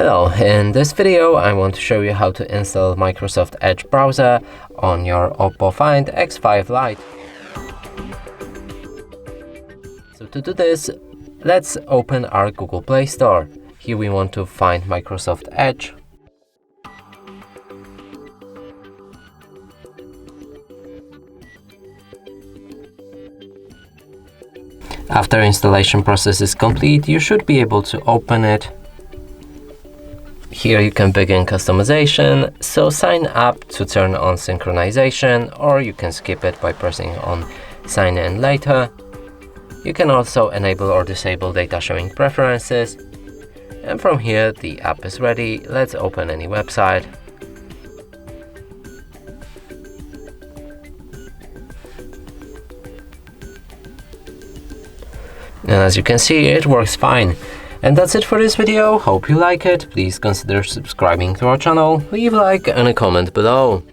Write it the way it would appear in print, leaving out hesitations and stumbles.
Hello, in this video I want to show you how to install Microsoft Edge browser on your OPPO Find X5 Lite. So to do this, let's open our Google Play Store. Here we want to find Microsoft Edge. After installation process is complete, you should be able to open it. Here you can begin customization, so sign up to turn on synchronization, or you can skip it by pressing on sign in later. You can also enable or disable data sharing preferences. And from here the app is ready. Let's open any website. And as you can see, it works fine. And that's it for this video. Hope you like it. Please consider subscribing to our channel, leave a like and a comment below.